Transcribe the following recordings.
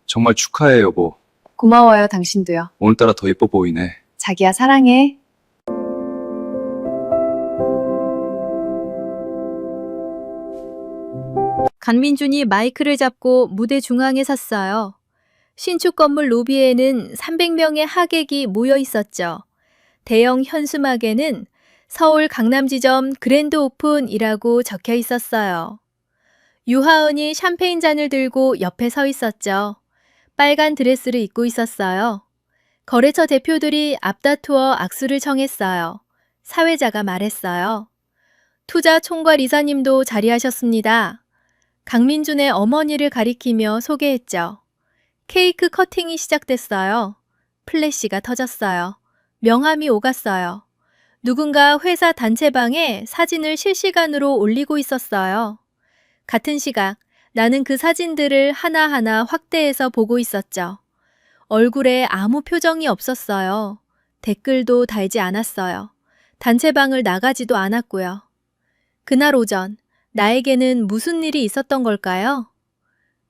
정말 축하해, 여보. 고마워요, 당신도요. 오늘따라 더 예뻐 보이네. 자기야, 사랑해. 강민준이 마이크를 잡고 무대 중앙에 섰어요. 신축 건물 로비에는 300명의 하객이 모여 있었죠. 대형 현수막에는 서울 강남지점 그랜드 오픈이라고 적혀 있었어요. 유하은이 샴페인 잔을 들고 옆에 서 있었죠. 빨간 드레스를 입고 있었어요. 거래처 대표들이 앞다투어 악수를 청했어요. 사회자가 말했어요. 투자 총괄 이사님도 자리하셨습니다. 강민준의 어머니를 가리키며 소개했죠. 케이크 커팅이 시작됐어요. 플래시가 터졌어요. 명함이 오갔어요. 누군가 회사 단체방에 사진을 실시간으로 올리고 있었어요. 같은 시각 나는 그 사진들을 하나하나 확대해서 보고 있었죠. 얼굴에 아무 표정이 없었어요. 댓글도 달지 않았어요. 단체방을 나가지도 않았고요. 그날 오전 나에게는 무슨 일이 있었던 걸까요?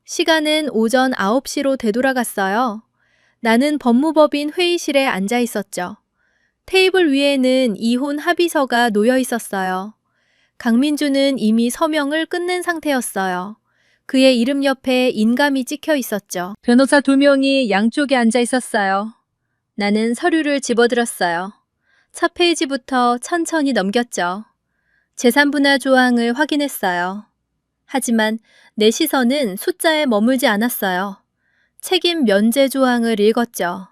시간은 오전 9시로 되돌아갔어요. 나는 법무법인 회의실에 앉아 있었죠. 테이블 위에는 이혼 합의서가 놓여 있었어요. 강민주는 이미 서명을 끝낸 상태였어요. 그의 이름 옆에 인감이 찍혀 있었죠. 변호사 2명이 양쪽에 앉아 있었어요. 나는 서류를 집어들었어요. 첫 페이지부터 천천히 넘겼죠. 재산분할 조항을 확인했어요. 하지만 내 시선은 숫자에 머물지 않았어요. 책임 면제 조항을 읽었죠.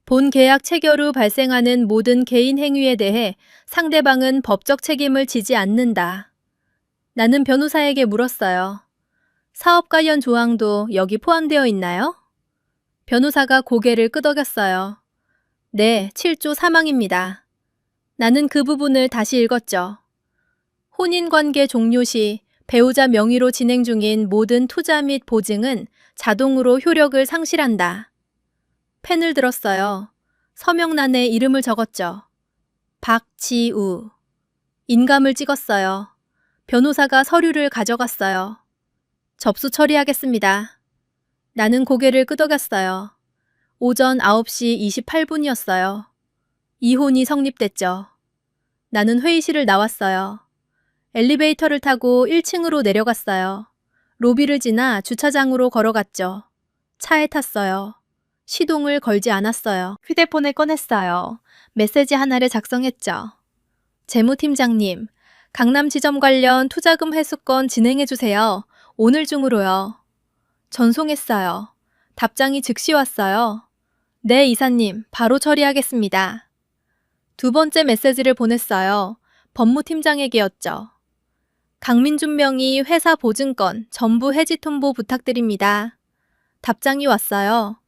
본 계약 체결 후 발생하는 모든 개인 행위에 대해 상대방은 법적 책임을 지지 않는다. 나는 변호사에게 물었어요. 사업 관련 조항도 여기 포함되어 있나요? 변호사가 고개를 끄덕였어요. 네, 7조 사망입니다. 나는 그 부분을 다시 읽었죠. 혼인관계 종료 시 배우자 명의로 진행 중인 모든 투자 및 보증은 자동으로 효력을 상실한다. 펜을 들었어요. 서명란에 이름을 적었죠. 박지우. 인감을 찍었어요. 변호사가 서류를 가져갔어요. 접수 처리하겠습니다. 나는 고개를 끄덕였어요. 오전 9시 28분이었어요. 이혼이 성립됐죠. 나는 회의실을 나왔어요. 엘리베이터를 타고 1층으로 내려갔어요. 로비를 지나 주차장으로 걸어갔죠. 차에 탔어요. 시동을 걸지 않았어요. 휴대폰을 꺼냈어요. 메시지 하나를 작성했죠. 재무팀장님, 강남지점 관련 투자금 회수권 진행해주세요. 오늘 중으로요. 전송했어요. 답장이 즉시 왔어요. 네, 이사님, 바로 처리하겠습니다. 두 번째 메시지를 보냈어요. 법무팀장에게였죠. 강민준 명의 회사 보증권 전부 해지 통보 부탁드립니다. 답장이 왔어요.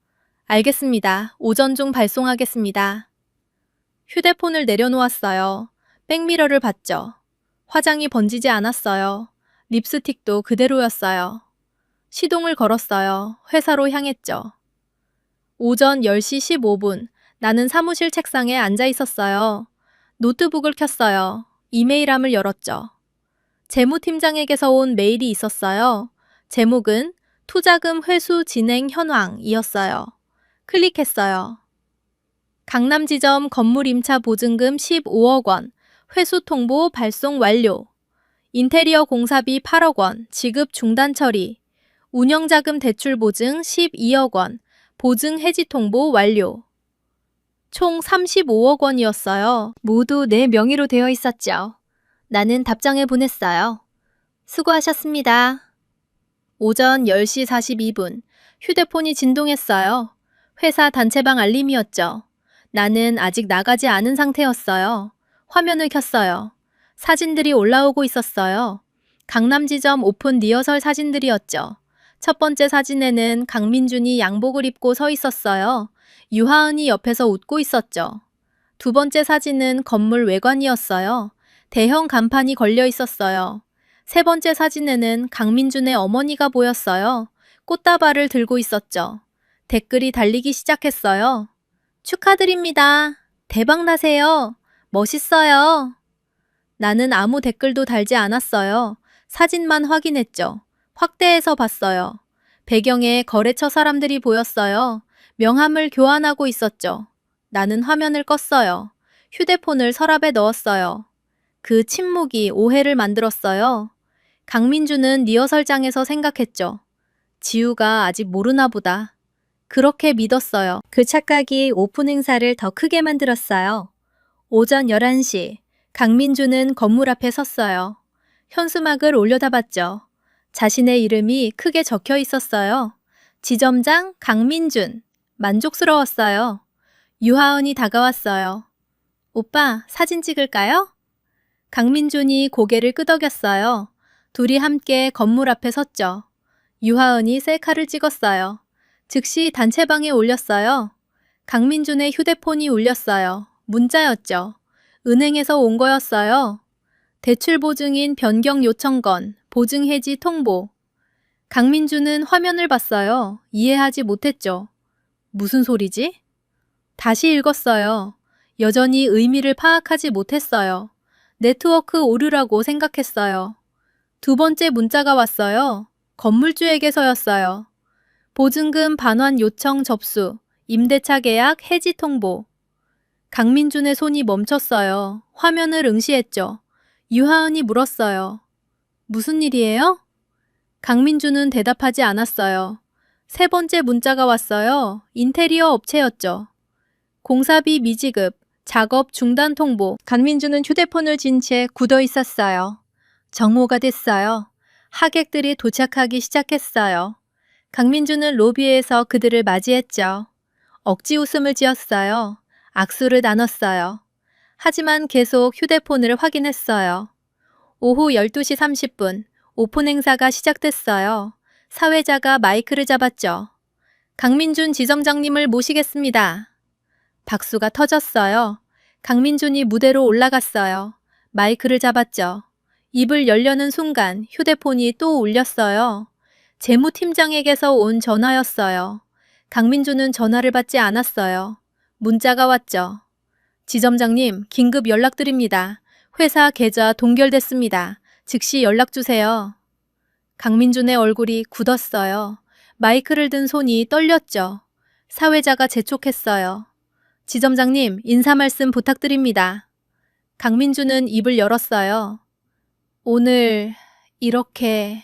알겠습니다. 오전 중 발송하겠습니다. 휴대폰을 내려놓았어요. 백미러를 봤죠. 화장이 번지지 않았어요. 립스틱도 그대로였어요. 시동을 걸었어요. 회사로 향했죠. 오전 10시 15분, 나는 사무실 책상에 앉아 있었어요. 노트북을 켰어요. 이메일함을 열었죠. 재무팀장에게서 온 메일이 있었어요. 제목은 투자금 회수 진행 현황이었어요. 클릭했어요. 강남지점 건물 임차 보증금 15억 원, 회수 통보 발송 완료. 인테리어 공사비 8억 원, 지급 중단 처리. 운영자금 대출 보증 12억 원, 보증 해지 통보 완료. 총 35억 원이었어요. 모두 내 명의로 되어 있었죠. 나는 답장을 보냈어요. 수고하셨습니다. 오전 10시 42분, 휴대폰이 진동했어요. 회사 단체방 알림이었죠. 나는 아직 나가지 않은 상태였어요. 화면을 켰어요. 사진들이 올라오고 있었어요. 강남지점 오픈 리허설 사진들이었죠. 첫 번째 사진에는 강민준이 양복을 입고 서 있었어요. 유하은이 옆에서 웃고 있었죠. 두 번째 사진은 건물 외관이었어요. 대형 간판이 걸려 있었어요. 세 번째 사진에는 강민준의 어머니가 보였어요. 꽃다발을 들고 있었죠. 댓글이 달리기 시작했어요. 축하드립니다. 대박나세요. 멋있어요. 나는 아무 댓글도 달지 않았어요. 사진만 확인했죠. 확대해서 봤어요. 배경에 거래처 사람들이 보였어요. 명함을 교환하고 있었죠. 나는 화면을 껐어요. 휴대폰을 서랍에 넣었어요. 그 침묵이 오해를 만들었어요. 강민주는 리허설장에서 생각했죠. 지우가 아직 모르나 보다. 그렇게 믿었어요. 그 착각이 오픈 행사를 더 크게 만들었어요. 오전 11시, 강민주는 건물 앞에 섰어요. 현수막을 올려다봤죠. 자신의 이름이 크게 적혀 있었어요. 지점장 강민준. 만족스러웠어요. 유하은이 다가왔어요. 오빠, 사진 찍을까요? 강민준이 고개를 끄덕였어요. 둘이 함께 건물 앞에 섰죠. 유하은이 셀카를 찍었어요. 즉시 단체방에 올렸어요. 강민준의 휴대폰이 울렸어요. 문자였죠. 은행에서 온 거였어요. 대출 보증인 변경 요청건, 보증 해지 통보. 강민준은 화면을 봤어요. 이해하지 못했죠. 무슨 소리지? 다시 읽었어요. 여전히 의미를 파악하지 못했어요. 네트워크 오류라고 생각했어요. 두 번째 문자가 왔어요. 건물주에게서였어요. 보증금 반환 요청 접수, 임대차 계약 해지 통보. 강민준의 손이 멈췄어요. 화면을 응시했죠. 유하은이 물었어요. 무슨 일이에요? 강민준은 대답하지 않았어요. 세 번째 문자가 왔어요. 인테리어 업체였죠. 공사비 미지급, 작업 중단 통보. 강민준은 휴대폰을 쥔 채 굳어 있었어요. 정오가 됐어요. 하객들이 도착하기 시작했어요. 강민준은 로비에서 그들을 맞이했죠. 억지 웃음을 지었어요. 악수를 나눴어요. 하지만 계속 휴대폰을 확인했어요. 오후 12시 30분, 오픈 행사가 시작됐어요. 사회자가 마이크를 잡았죠. 강민준 지점장님을 모시겠습니다. 박수가 터졌어요. 강민준이 무대로 올라갔어요. 마이크를 잡았죠. 입을 열려는 순간 휴대폰이 또 울렸어요. 재무팀장에게서 온 전화였어요. 강민준은 전화를 받지 않았어요. 문자가 왔죠. 지점장님, 긴급 연락드립니다. 회사 계좌 동결됐습니다. 즉시 연락주세요. 강민준의 얼굴이 굳었어요. 마이크를 든 손이 떨렸죠. 사회자가 재촉했어요. 지점장님, 인사 말씀 부탁드립니다. 강민준은 입을 열었어요. 오늘 이렇게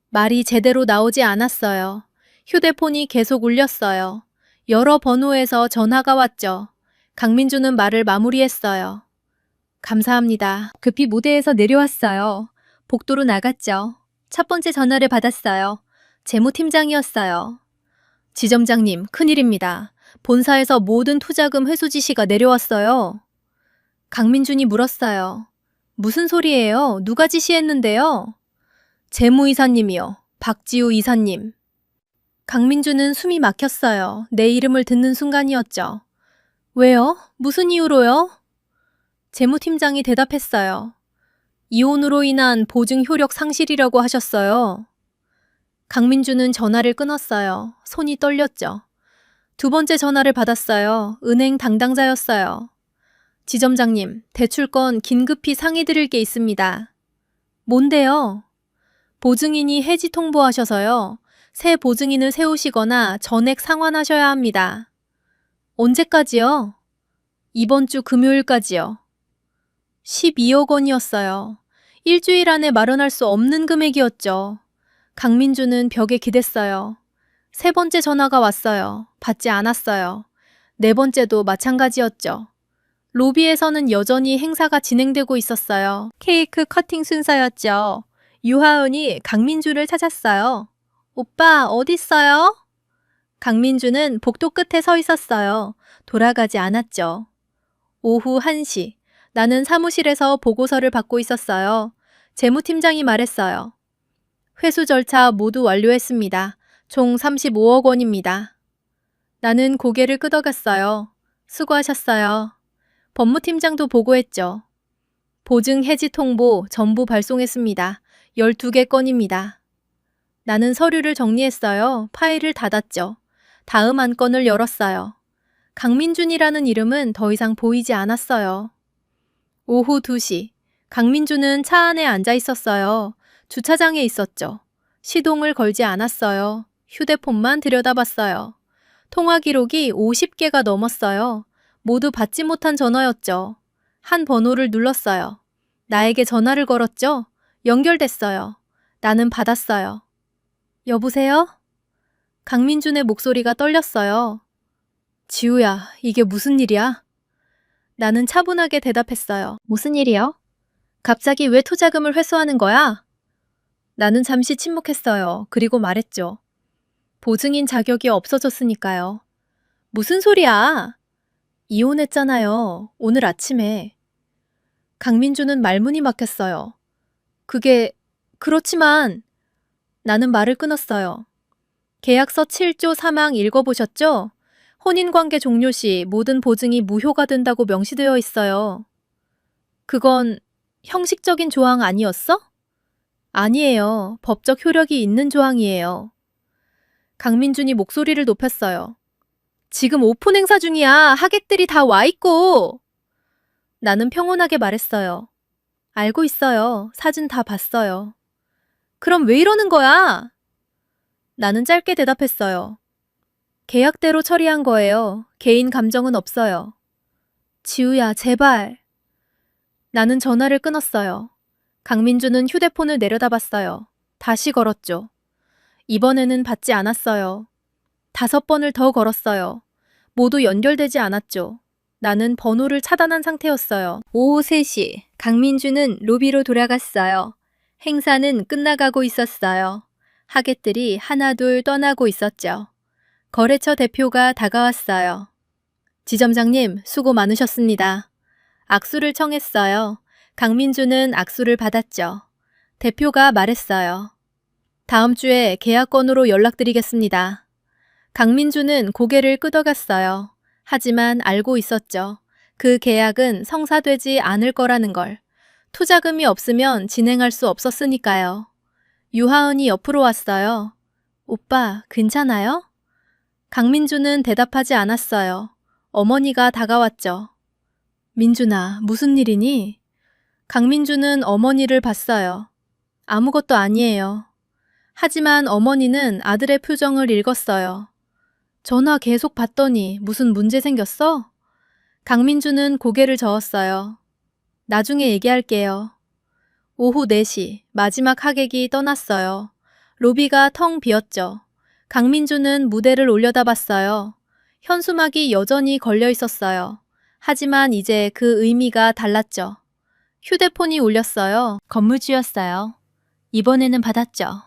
말이 제대로 나오지 않았어요. 휴대폰이 계속 울렸어요. 여러 번호에서 전화가 왔죠. 강민준은 말을 마무리했어요. 감사합니다. 급히 무대에서 내려왔어요. 복도로 나갔죠. 첫 번째 전화를 받았어요. 재무팀장이었어요. 지점장님, 큰일입니다. 본사에서 모든 투자금 회수 지시가 내려왔어요. 강민준이 물었어요. 무슨 소리예요? 누가 지시했는데요? 재무이사님이요. 박지우 이사님. 강민준은 숨이 막혔어요. 내 이름을 듣는 순간이었죠. 왜요? 무슨 이유로요? 재무팀장이 대답했어요. 이혼으로 인한 보증 효력 상실이라고 하셨어요. 강민준은 전화를 끊었어요. 손이 떨렸죠. 두 번째 전화를 받았어요. 은행 담당자였어요. 지점장님, 대출건 긴급히 상의드릴 게 있습니다. 뭔데요? 보증인이 해지 통보하셔서요. 새 보증인을 세우시거나 전액 상환하셔야 합니다. 언제까지요? 이번 주 금요일까지요. 12억 원이었어요. 일주일 안에 마련할 수 없는 금액이었죠. 강민주는 벽에 기댔어요. 세 번째 전화가 왔어요. 받지 않았어요. 네 번째도 마찬가지였죠. 로비에서는 여전히 행사가 진행되고 있었어요. 케이크 커팅 순서였죠. 유하은이 강민주를 찾았어요. 오빠, 어딨어요? 강민주는 복도 끝에 서 있었어요. 돌아가지 않았죠. 오후 1시, 나는 사무실에서 보고서를 받고 있었어요. 재무팀장이 말했어요. 회수 절차 모두 완료했습니다. 총 35억 원입니다. 나는 고개를 끄덕였어요. 수고하셨어요. 법무팀장도 보고했죠. 보증 해지 통보 전부 발송했습니다. 12개 건입니다. 나는 서류를 정리했어요. 파일을 닫았죠. 다음 안건을 열었어요. 강민준이라는 이름은 더 이상 보이지 않았어요. 오후 2시, 강민준은 차 안에 앉아 있었어요. 주차장에 있었죠. 시동을 걸지 않았어요. 휴대폰만 들여다봤어요. 통화 기록이 50개가 넘었어요. 모두 받지 못한 전화였죠. 한 번호를 눌렀어요. 나에게 전화를 걸었죠? 연결됐어요. 나는 받았어요. 여보세요? 강민준의 목소리가 떨렸어요. 지우야, 이게 무슨 일이야? 나는 차분하게 대답했어요. 무슨 일이요? 갑자기 왜 투자금을 회수하는 거야? 나는 잠시 침묵했어요. 그리고 말했죠. 보증인 자격이 없어졌으니까요. 무슨 소리야? 이혼했잖아요. 오늘 아침에. 강민주는 말문이 막혔어요. 그렇지만 나는 말을 끊었어요. 계약서 7조 3항 읽어보셨죠? 혼인관계 종료 시 모든 보증이 무효가 된다고 명시되어 있어요. 그건 형식적인 조항 아니었어? 아니에요. 법적 효력이 있는 조항이에요. 강민준이 목소리를 높였어요. 지금 오픈 행사 중이야. 하객들이 다 와 있고. 나는 평온하게 말했어요. 알고 있어요. 사진 다 봤어요. 그럼 왜 이러는 거야? 나는 짧게 대답했어요. 계약대로 처리한 거예요. 개인 감정은 없어요. 지우야, 제발. 나는 전화를 끊었어요. 강민주는 휴대폰을 내려다봤어요. 다시 걸었죠. 이번에는 받지 않았어요. 5번을 더 걸었어요. 모두 연결되지 않았죠. 나는 번호를 차단한 상태였어요. 오후 3시, 강민주는 로비로 돌아갔어요. 행사는 끝나가고 있었어요. 하객들이 하나둘 떠나고 있었죠. 거래처 대표가 다가왔어요. 지점장님, 수고 많으셨습니다. 악수를 청했어요. 강민주는 악수를 받았죠. 대표가 말했어요. 다음 주에 계약건으로 연락드리겠습니다. 강민주는 고개를 끄덕였어요. 하지만 알고 있었죠. 그 계약은 성사되지 않을 거라는 걸. 투자금이 없으면 진행할 수 없었으니까요. 유하은이 옆으로 왔어요. 오빠, 괜찮아요? 강민주는 대답하지 않았어요. 어머니가 다가왔죠. 민준아, 무슨 일이니? 강민주는 어머니를 봤어요. 아무것도 아니에요. 하지만 어머니는 아들의 표정을 읽었어요. 전화 계속 받더니 무슨 문제 생겼어? 강민주는 고개를 저었어요. 나중에 얘기할게요. 오후 4시 마지막 하객이 떠났어요. 로비가 텅 비었죠. 강민주는 무대를 올려다봤어요. 현수막이 여전히 걸려 있었어요. 하지만 이제 그 의미가 달랐죠. 휴대폰이 울렸어요. 건물주였어요. 이번에는 받았죠.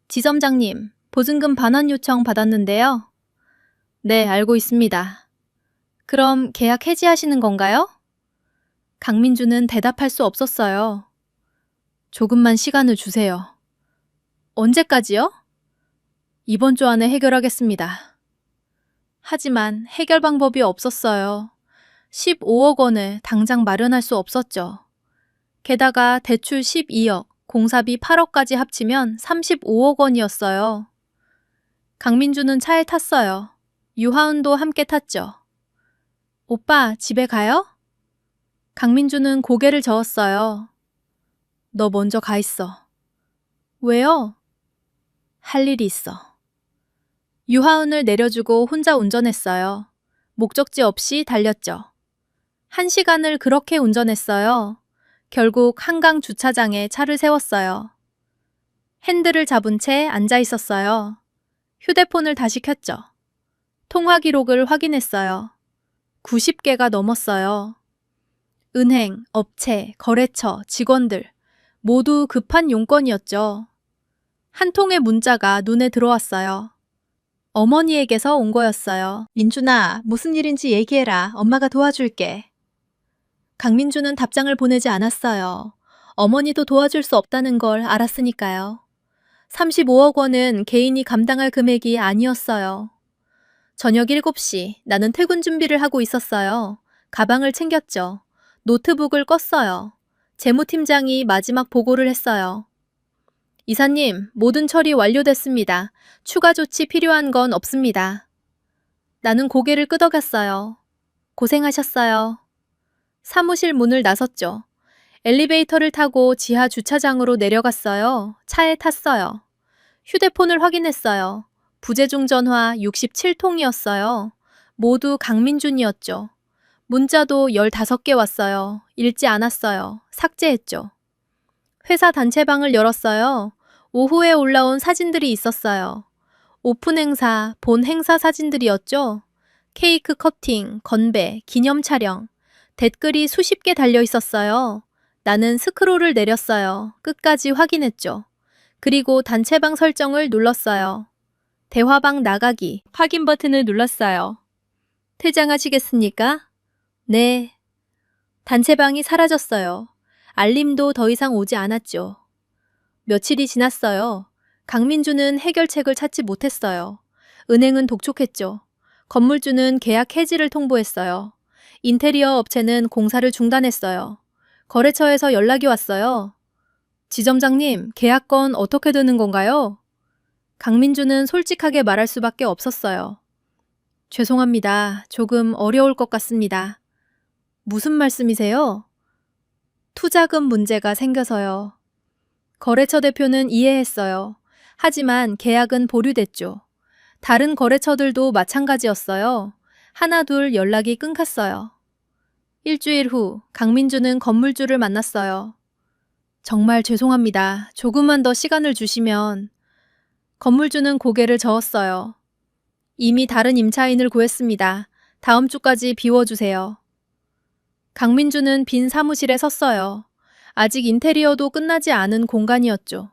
지점장님, 보증금 반환 요청 받았는데요. 네, 알고 있습니다. 그럼 계약 해지하시는 건가요? 강민주는 대답할 수 없었어요. 조금만 시간을 주세요. 언제까지요? 이번 주 안에 해결하겠습니다. 하지만 해결 방법이 없었어요. 15억 원을 당장 마련할 수 없었죠. 게다가 대출 12억, 공사비 8억까지 합치면 35억 원이었어요. 강민주는 차에 탔어요. 유하은도 함께 탔죠. 오빠, 집에 가요? 강민주는 고개를 저었어요. 너 먼저 가 있어. 왜요? 할 일이 있어. 유하은을 내려주고 혼자 운전했어요. 목적지 없이 달렸죠. 1시간을 그렇게 운전했어요. 결국 한강 주차장에 차를 세웠어요. 핸들을 잡은 채 앉아 있었어요. 휴대폰을 다시 켰죠. 통화 기록을 확인했어요. 90개가 넘었어요. 은행, 업체, 거래처, 직원들 모두 급한 용건이었죠. 한 통의 문자가 눈에 들어왔어요. 어머니에게서 온 거였어요. 민준아, 무슨 일인지 얘기해라. 엄마가 도와줄게. 강민주는 답장을 보내지 않았어요. 어머니도 도와줄 수 없다는 걸 알았으니까요. 35억 원은 개인이 감당할 금액이 아니었어요. 저녁 7시 나는 퇴근 준비를 하고 있었어요. 가방을 챙겼죠. 노트북을 껐어요. 재무팀장이 마지막 보고를 했어요. 이사님, 모든 처리 완료됐습니다. 추가 조치 필요한 건 없습니다. 나는 고개를 끄덕였어요. 고생하셨어요. 사무실 문을 나섰죠. 엘리베이터를 타고 지하 주차장으로 내려갔어요. 차에 탔어요. 휴대폰을 확인했어요. 부재중 전화 67통이었어요. 모두 강민준이었죠. 문자도 15개 왔어요. 읽지 않았어요. 삭제했죠. 회사 단체방을 열었어요. 오후에 올라온 사진들이 있었어요. 오픈 행사, 본 행사 사진들이었죠. 케이크 커팅, 건배, 기념 촬영. 댓글이 수십 개 달려 있었어요. 나는 스크롤을 내렸어요. 끝까지 확인했죠. 그리고 단체방 설정을 눌렀어요. 대화방 나가기, 확인 버튼을 눌렀어요. 퇴장하시겠습니까? 네. 단체방이 사라졌어요. 알림도 더 이상 오지 않았죠. 며칠이 지났어요. 강민주는 해결책을 찾지 못했어요. 은행은 독촉했죠. 건물주는 계약 해지를 통보했어요. 인테리어 업체는 공사를 중단했어요. 거래처에서 연락이 왔어요. 지점장님, 계약건 어떻게 되는 건가요? 강민주는 솔직하게 말할 수밖에 없었어요. 죄송합니다. 조금 어려울 것 같습니다. 무슨 말씀이세요? 투자금 문제가 생겨서요. 거래처 대표는 이해했어요. 하지만 계약은 보류됐죠. 다른 거래처들도 마찬가지였어요. 하나둘 연락이 끊겼어요. 일주일 후 강민주는 건물주를 만났어요. 정말 죄송합니다. 조금만 더 시간을 주시면. 건물주는 고개를 저었어요. 이미 다른 임차인을 구했습니다. 다음 주까지 비워주세요. 강민주는 빈 사무실에 섰어요. 아직 인테리어도 끝나지 않은 공간이었죠.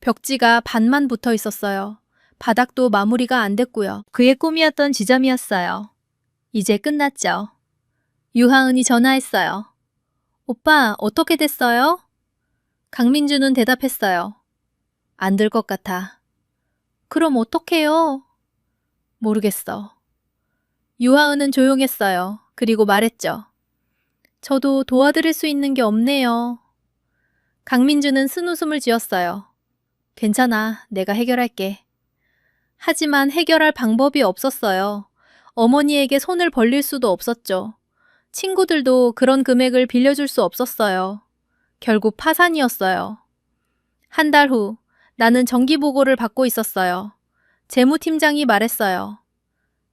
벽지가 반만 붙어 있었어요. 바닥도 마무리가 안 됐고요. 그의 꿈이었던 지점이었어요. 이제 끝났죠. 유하은이 전화했어요. 오빠, 어떻게 됐어요? 강민주는 대답했어요. 안 될 것 같아. 그럼 어떡해요? 모르겠어. 유하은은 조용했어요. 그리고 말했죠. 저도 도와드릴 수 있는 게 없네요. 강민주는 쓴웃음을 지었어요. 괜찮아, 내가 해결할게. 하지만 해결할 방법이 없었어요. 어머니에게 손을 벌릴 수도 없었죠. 친구들도 그런 금액을 빌려줄 수 없었어요. 결국 파산이었어요. 한 달 후, 나는 정기보고를 받고 있었어요. 재무팀장이 말했어요.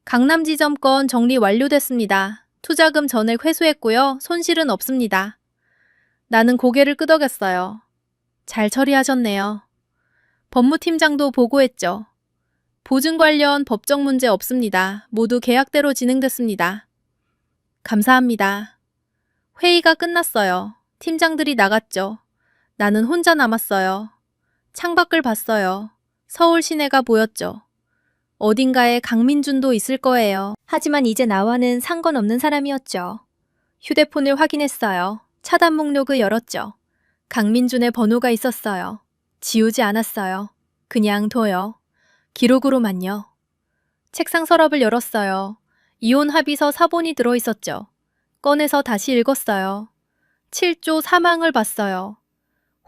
강남지점권 정리 완료됐습니다. 투자금 전액 회수했고요. 손실은 없습니다. 나는 고개를 끄덕였어요. 잘 처리하셨네요. 법무팀장도 보고했죠. 보증 관련 법적 문제 없습니다. 모두 계약대로 진행됐습니다. 감사합니다. 회의가 끝났어요. 팀장들이 나갔죠. 나는 혼자 남았어요. 창밖을 봤어요. 서울 시내가 보였죠. 어딘가에 강민준도 있을 거예요. 하지만 이제 나와는 상관없는 사람이었죠. 휴대폰을 확인했어요. 차단 목록을 열었죠. 강민준의 번호가 있었어요. 지우지 않았어요. 그냥 둬요. 기록으로만요. 책상 서랍을 열었어요. 이혼 합의서 사본이 들어있었죠. 꺼내서 다시 읽었어요. 7조 사망을 봤어요.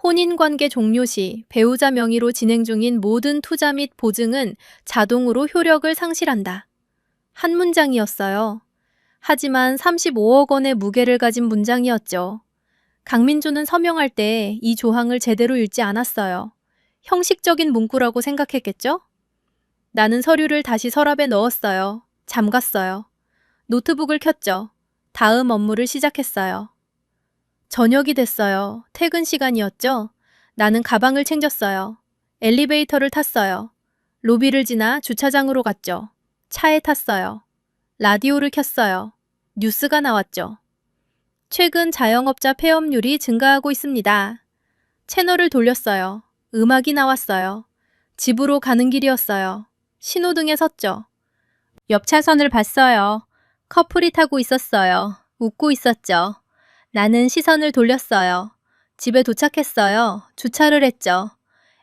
혼인관계 종료 시 배우자 명의로 진행 중인 모든 투자 및 보증은 자동으로 효력을 상실한다. 한 문장이었어요. 하지만 35억 원의 무게를 가진 문장이었죠. 강민주는 서명할 때 이 조항을 제대로 읽지 않았어요. 형식적인 문구라고 생각했겠죠? 나는 서류를 다시 서랍에 넣었어요. 잠갔어요. 노트북을 켰죠. 다음 업무를 시작했어요. 저녁이 됐어요. 퇴근 시간이었죠? 나는 가방을 챙겼어요. 엘리베이터를 탔어요. 로비를 지나 주차장으로 갔죠. 차에 탔어요. 라디오를 켰어요. 뉴스가 나왔죠. 최근 자영업자 폐업률이 증가하고 있습니다. 채널을 돌렸어요. 음악이 나왔어요. 집으로 가는 길이었어요. 신호등에 섰죠. 옆 차선을 봤어요. 커플이 타고 있었어요. 웃고 있었죠. 나는 시선을 돌렸어요. 집에 도착했어요. 주차를 했죠.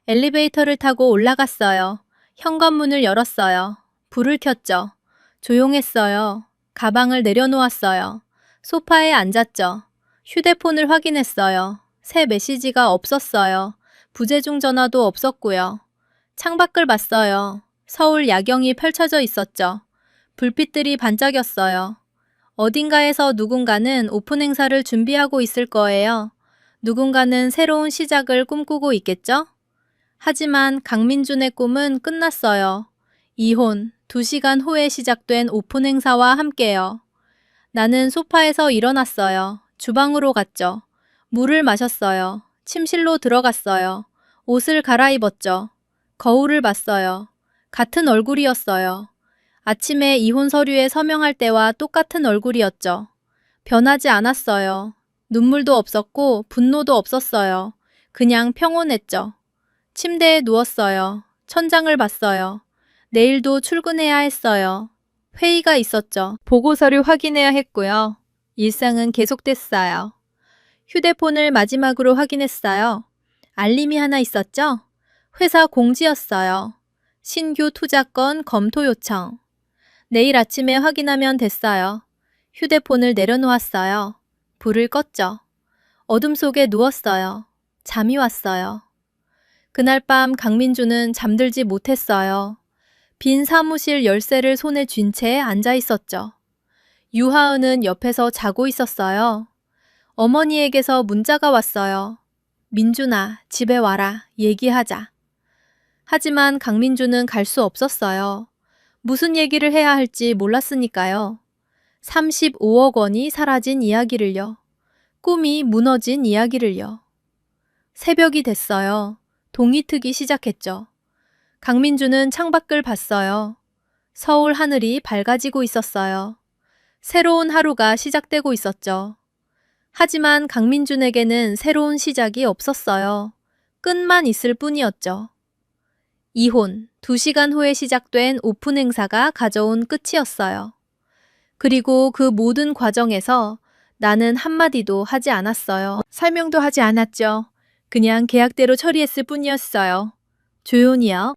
엘리베이터를 타고 올라갔어요. 현관문을 열었어요. 불을 켰죠. 조용했어요. 가방을 내려놓았어요. 소파에 앉았죠. 휴대폰을 확인했어요. 새 메시지가 없었어요. 부재중 전화도 없었고요. 창밖을 봤어요. 서울 야경이 펼쳐져 있었죠. 불빛들이 반짝였어요. 어딘가에서 누군가는 오픈 행사를 준비하고 있을 거예요. 누군가는 새로운 시작을 꿈꾸고 있겠죠? 하지만 강민준의 꿈은 끝났어요. 이혼, 2시간 후에 시작된 오픈 행사와 함께요. 나는 소파에서 일어났어요. 주방으로 갔죠. 물을 마셨어요. 침실로 들어갔어요. 옷을 갈아입었죠. 거울을 봤어요. 같은 얼굴이었어요. 아침에 이혼 서류에 서명할 때와 똑같은 얼굴이었죠. 변하지 않았어요. 눈물도 없었고 분노도 없었어요. 그냥 평온했죠. 침대에 누웠어요. 천장을 봤어요. 내일도 출근해야 했어요. 회의가 있었죠. 보고서를 확인해야 했고요. 일상은 계속됐어요. 휴대폰을 마지막으로 확인했어요. 알림이 하나 있었죠? 회사 공지였어요. 신규 투자건 검토 요청. 내일 아침에 확인하면 됐어요. 휴대폰을 내려놓았어요. 불을 껐죠. 어둠 속에 누웠어요. 잠이 왔어요. 그날 밤 강민주는 잠들지 못했어요. 빈 사무실 열쇠를 손에 쥔 채 앉아 있었죠. 유하은은 옆에서 자고 있었어요. 어머니에게서 문자가 왔어요. 민준아, 집에 와라. 얘기하자. 하지만 강민주는 갈 수 없었어요. 무슨 얘기를 해야 할지 몰랐으니까요. 35억 원이 사라진 이야기를요. 꿈이 무너진 이야기를요. 새벽이 됐어요. 동이 트기 시작했죠. 강민주는 창밖을 봤어요. 서울 하늘이 밝아지고 있었어요. 새로운 하루가 시작되고 있었죠. 하지만 강민준에게는 새로운 시작이 없었어요. 끝만 있을 뿐이었죠. 이혼, 2시간 후에 시작된 오픈 행사가 가져온 끝이었어요. 그리고 그 모든 과정에서 나는 한마디도 하지 않았어요. 설명도 하지 않았죠. 그냥 계약대로 처리했을 뿐이었어요. 조용히요.